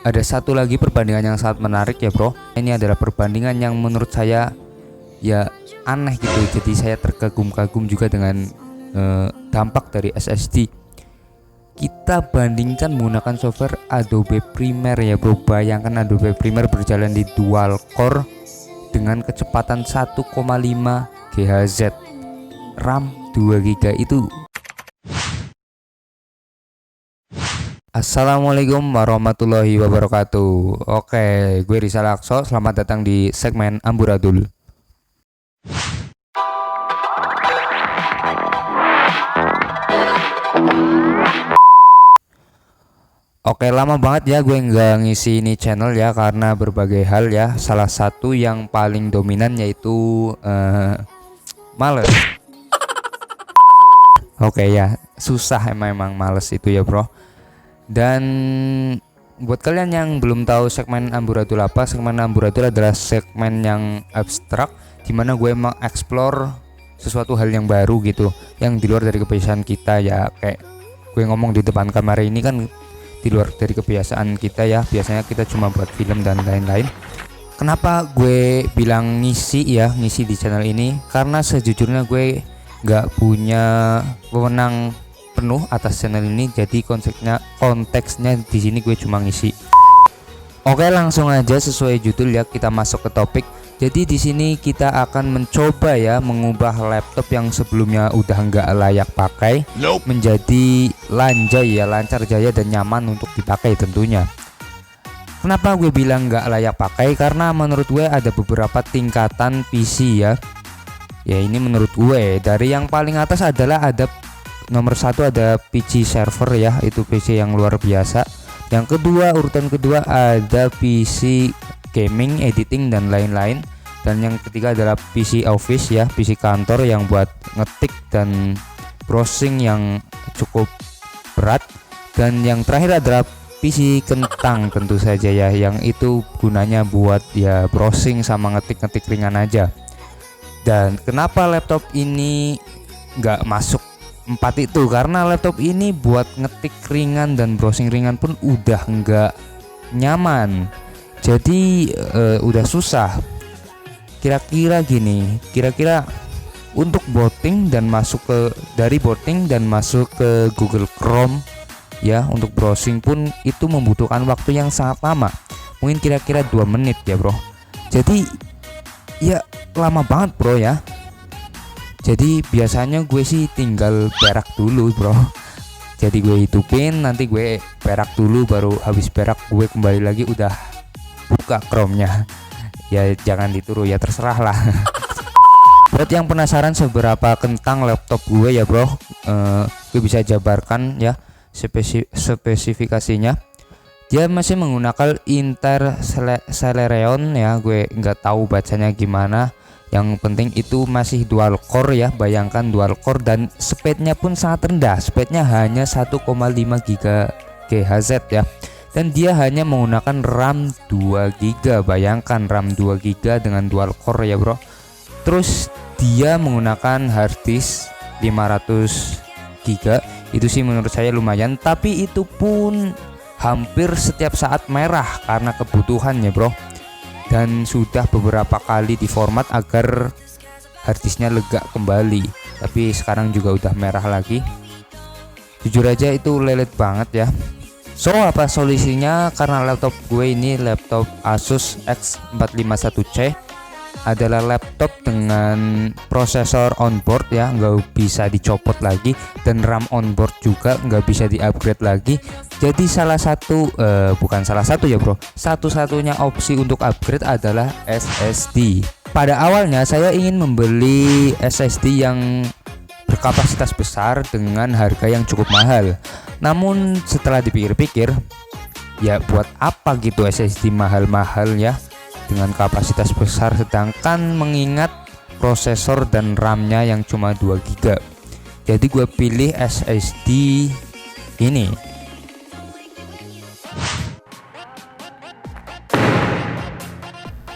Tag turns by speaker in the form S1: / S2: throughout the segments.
S1: ada satu lagi perbandingan yang sangat menarik ya bro. Ini adalah perbandingan yang menurut saya ya aneh gitu. Jadi saya terkagum-kagum juga dengan dampak dari SSD. Kita bandingkan menggunakan software Adobe Premiere ya bro. Bayangkan Adobe Premiere berjalan di dual core dengan kecepatan 1,5 GHz, RAM 2 GB itu. Assalamualaikum warahmatullahi wabarakatuh. Oke, gue Rizal Akso. Selamat datang di segmen Amburadul. Oke, lama banget ya gue nggak ngisi ini channel ya, karena berbagai hal ya. Salah satu yang paling dominan yaitu males. Oke ya, susah emang males itu ya bro. Dan buat kalian yang belum tahu segmen Amburadul apa, segmen Amburadul adalah segmen yang abstrak, dimana gue mengeksplor sesuatu hal yang baru gitu, yang di luar dari kebiasaan kita ya. Kayak gue ngomong di depan kamera ini kan di luar dari kebiasaan kita ya. Biasanya kita cuma buat film dan lain-lain. Kenapa gue bilang ngisi di channel ini? Karena sejujurnya gue nggak punya wewenang penuh atas channel ini, jadi konteksnya di sini gue cuma ngisi. Oke, langsung aja sesuai judul ya, kita masuk ke topik. Jadi di sini kita akan mencoba ya mengubah laptop yang sebelumnya udah nggak layak pakai menjadi lancar jaya dan nyaman untuk dipakai tentunya. Kenapa gue bilang nggak layak pakai? Karena menurut gue ada beberapa tingkatan PC ya. Ya ini menurut gue, dari yang paling atas adalah nomor satu ada PC server ya, itu PC yang luar biasa. Yang kedua, urutan kedua ada PC gaming, editing dan lain-lain. Dan yang ketiga adalah PC office ya, PC kantor yang buat ngetik dan browsing yang cukup berat. Dan yang terakhir adalah PC kentang tentu saja ya, yang itu gunanya buat ya browsing sama ngetik-ngetik ringan aja. Dan kenapa laptop ini nggak masuk 4 itu? Karena laptop ini buat ngetik ringan dan browsing ringan pun udah nggak nyaman, jadi udah susah. Kira-kira untuk booting dan masuk ke Google Chrome ya, untuk browsing pun itu membutuhkan waktu yang sangat lama, mungkin kira-kira 2 menit ya bro. Jadi ya lama banget bro ya. Jadi biasanya gue sih tinggal berak dulu bro. Jadi gue hidupin, nanti gue berak dulu, baru habis berak gue kembali lagi udah buka Chrome-nya. Ya jangan ditiru ya, terserah lah. Buat yang penasaran seberapa kentang laptop gue ya bro, gue bisa jabarkan ya spesifikasinya. Dia masih menggunakan Intel Celeron ya, gue nggak tahu bacanya gimana. Yang penting itu masih dual core ya, bayangkan dual core, dan speednya pun sangat rendah, speednya hanya 1,5 GHz ya. Dan dia hanya menggunakan RAM 2 GB, bayangkan RAM 2 GB dengan dual core ya bro. Terus dia menggunakan hard disk 500 GB, itu sih menurut saya lumayan, tapi itu pun hampir setiap saat merah karena kebutuhannya bro. Dan sudah beberapa kali diformat agar harddisknya lega kembali, tapi sekarang juga udah merah lagi. Jujur aja itu lelet banget ya. So apa solusinya? Karena laptop gue ini laptop Asus X451C, adalah laptop dengan prosesor onboard ya, nggak bisa dicopot lagi, dan RAM onboard juga nggak bisa di-upgrade lagi. Jadi bukan salah satu ya bro, satu-satunya opsi untuk upgrade adalah SSD. Pada awalnya saya ingin membeli SSD yang berkapasitas besar dengan harga yang cukup mahal. Namun setelah dipikir-pikir, ya buat apa gitu SSD mahal-mahal ya dengan kapasitas besar, sedangkan mengingat prosesor dan RAM-nya yang cuma 2 GB. Jadi gue pilih SSD ini.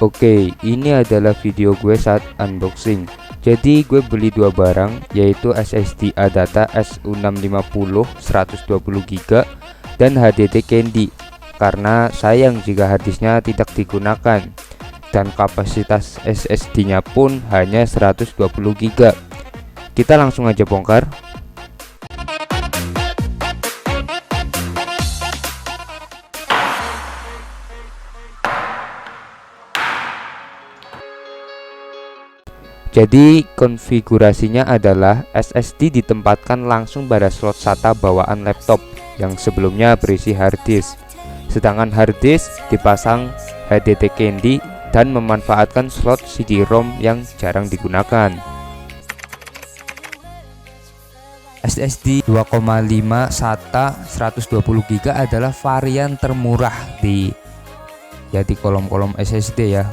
S1: Oke, ini adalah video gue saat unboxing. Jadi gue beli 2 barang, yaitu SSD Adata SU650 120 GB dan HDD Candy. karena sayang jika harddisknya tidak digunakan dan kapasitas SSD-nya pun hanya 120 GB. Kita langsung aja bongkar. Jadi konfigurasinya adalah SSD ditempatkan langsung pada slot SATA bawaan laptop yang sebelumnya berisi harddisk. Sedangkan harddisk dipasang HDD Candy dan memanfaatkan slot CD-ROM yang jarang digunakan. SSD 2,5 SATA 120 GB adalah varian termurah di kolom-kolom SSD ya.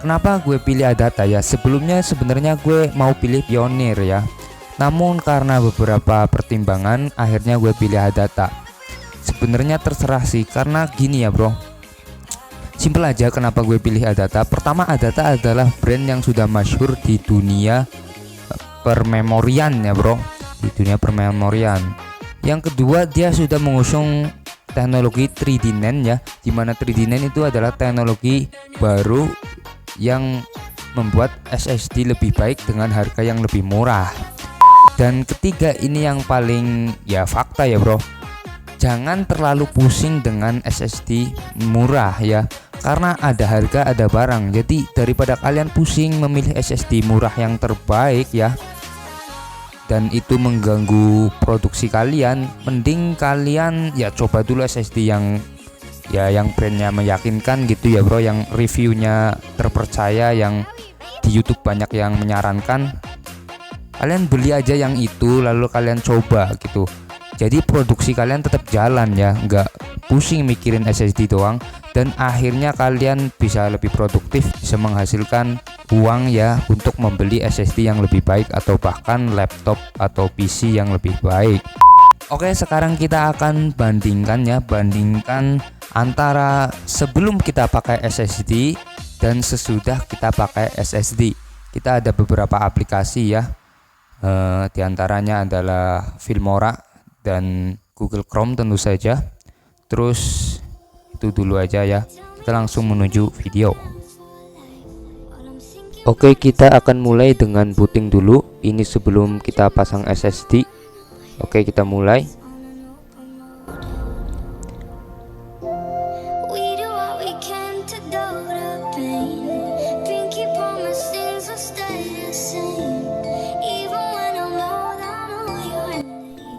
S1: Kenapa gue pilih Adata ya? Sebelumnya sebenarnya gue mau pilih Pioneer ya. Namun karena beberapa pertimbangan akhirnya gue pilih Adata. Sebenarnya terserah sih, karena gini ya bro. Simpel aja kenapa gue pilih Adata. Pertama, Adata adalah brand yang sudah masyhur di dunia permemorian ya bro. Di dunia permemorian. Yang kedua, dia sudah mengusung teknologi 3D NAND ya, dimana 3D NAND itu adalah teknologi baru yang membuat SSD lebih baik dengan harga yang lebih murah. Dan ketiga, ini yang paling ya fakta ya bro, jangan terlalu pusing dengan SSD murah ya, karena ada harga ada barang. Jadi daripada kalian pusing memilih SSD murah yang terbaik ya, dan itu mengganggu produksi kalian, mending kalian ya coba dulu SSD yang brandnya meyakinkan gitu ya bro, yang reviewnya terpercaya, yang di YouTube banyak yang menyarankan. Kalian beli aja yang itu lalu kalian coba gitu, jadi produksi kalian tetap jalan ya, nggak pusing mikirin SSD doang, dan akhirnya kalian bisa lebih produktif, bisa menghasilkan uang ya untuk membeli SSD yang lebih baik atau bahkan laptop atau PC yang lebih baik. Oke, sekarang kita akan bandingkan antara sebelum kita pakai SSD dan sesudah kita pakai SSD. Kita ada beberapa aplikasi ya, diantaranya adalah Filmora dan Google Chrome tentu saja. Terus itu dulu aja ya, kita langsung menuju video. Oke, kita akan mulai dengan booting dulu. Ini sebelum kita pasang SSD. Oke, kita mulai.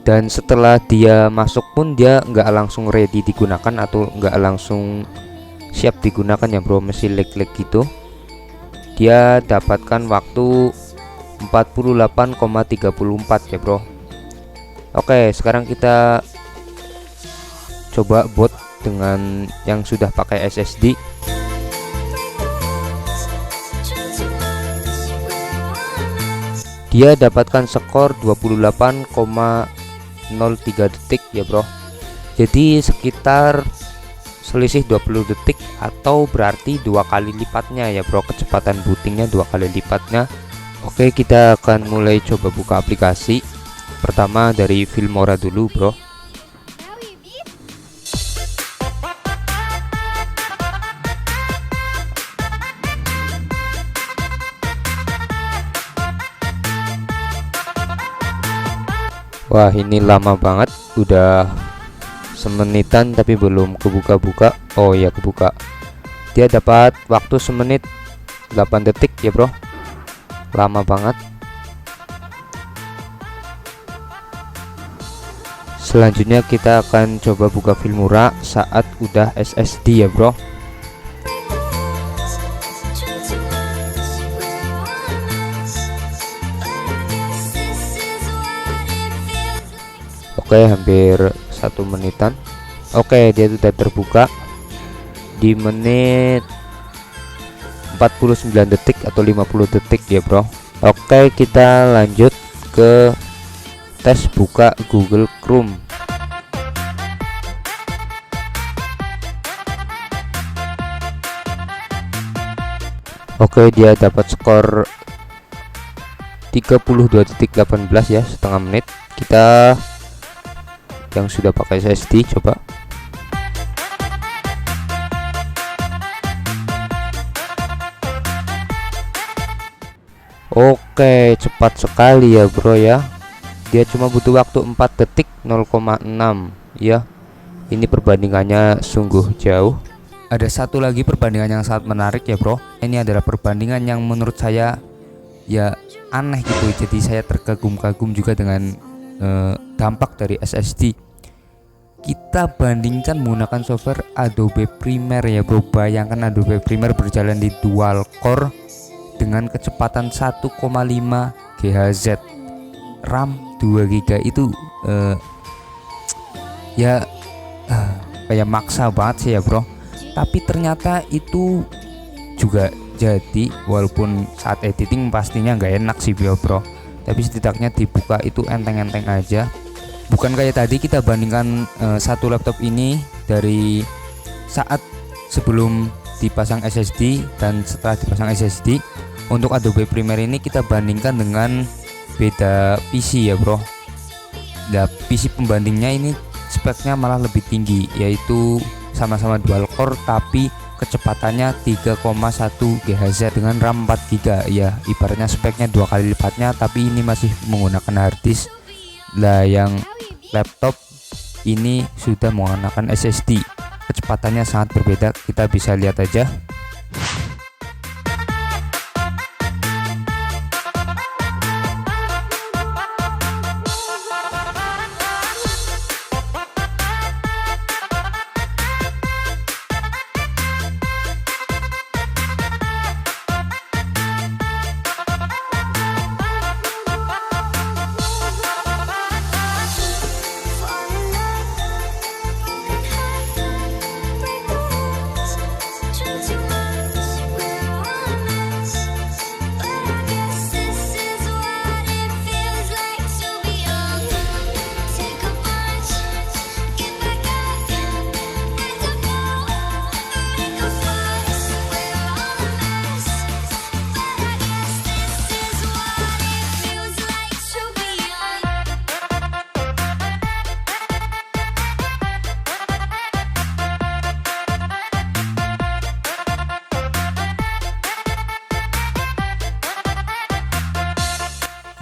S1: Dan setelah dia masuk pun dia nggak langsung ready digunakan atau nggak langsung siap digunakan ya bro, masih lag-lag gitu. Dia dapatkan waktu 48,34 ya bro. Oke, sekarang kita coba boot dengan yang sudah pakai SSD. Dia dapatkan skor 28,03 detik ya bro. Jadi sekitar selisih 20 detik atau berarti 2 kali lipatnya ya bro, kecepatan bootingnya 2 kali lipatnya. Oke, kita akan mulai coba buka aplikasi. Pertama dari Filmora dulu bro. Wah, ini lama banget, udah semenitan tapi belum kebuka-buka. Oh ya, kebuka. Dia dapat waktu semenit 8 detik ya bro, lama banget. Selanjutnya kita akan coba buka Filmora saat udah SSD ya bro. Oke, hampir 1 menitan. Oke, dia sudah terbuka di menit 49 detik atau 50 detik ya bro. Oke, kita lanjut ke tes buka Google Chrome. Oke, dia dapat skor 32,18 ya, setengah menit. Kita yang sudah pakai SSD coba. Oke, cepat sekali ya bro ya. Dia cuma butuh waktu 4 detik 0,6 ya. Ini perbandingannya sungguh jauh. Ada satu lagi perbandingan yang sangat menarik ya bro. Ini adalah perbandingan yang menurut saya ya aneh gitu. Jadi saya terkagum-kagum juga dengan dampak dari SSD. Kita bandingkan menggunakan software Adobe Premiere ya bro. Bayangkan Adobe Premiere berjalan di dual core dengan kecepatan 1,5 GHz, RAM 2 GB itu ya kayak maksa banget sih ya bro. Tapi ternyata itu juga jadi, walaupun saat editing pastinya nggak enak sih bro, tapi setidaknya dibuka itu enteng-enteng aja. Bukan kayak tadi kita bandingkan satu laptop ini dari saat sebelum dipasang SSD dan setelah dipasang SSD. Untuk Adobe Premiere ini kita bandingkan dengan beda PC ya bro. Nah, PC pembandingnya ini speknya malah lebih tinggi, yaitu sama-sama dual core tapi kecepatannya 3,1 GHz dengan RAM 4 GB ya. Ibaratnya speknya 2 kali lipatnya, tapi ini masih menggunakan hard disk. Lah yang laptop ini sudah menggunakan SSD, kecepatannya sangat berbeda. Kita bisa lihat aja.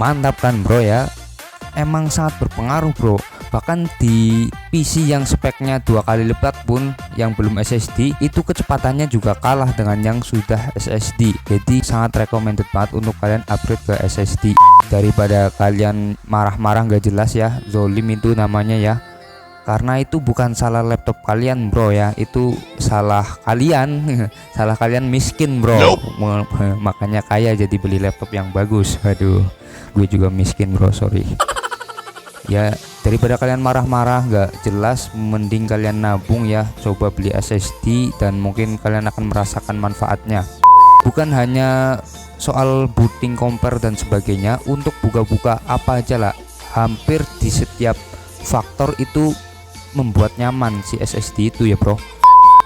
S1: Mantap kan bro ya, emang sangat berpengaruh bro. Bahkan di PC yang speknya 2 kali lipat pun yang belum SSD itu kecepatannya juga kalah dengan yang sudah SSD. Jadi sangat recommended banget untuk kalian upgrade ke SSD daripada kalian marah-marah gak jelas ya. Zolim itu namanya ya, karena itu bukan salah laptop kalian bro ya, itu salah kalian. Salah kalian miskin bro. Makanya kaya jadi beli laptop yang bagus. Aduh, gue juga miskin bro, sorry. Ya daripada kalian marah-marah gak jelas, mending kalian nabung ya, coba beli SSD dan mungkin kalian akan merasakan manfaatnya. Bukan hanya soal booting, compare dan sebagainya, untuk buka-buka apa aja lah, hampir di setiap faktor itu membuat nyaman si SSD itu ya bro.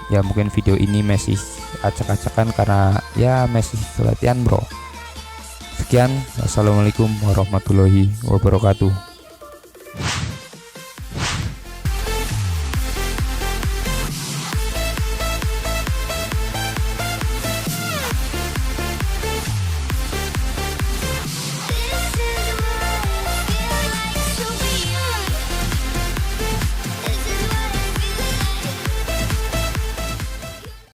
S1: Ya mungkin video ini masih acak-acakan karena ya masih latihan bro. Sekian, wassalamualaikum warahmatullahi wabarakatuh.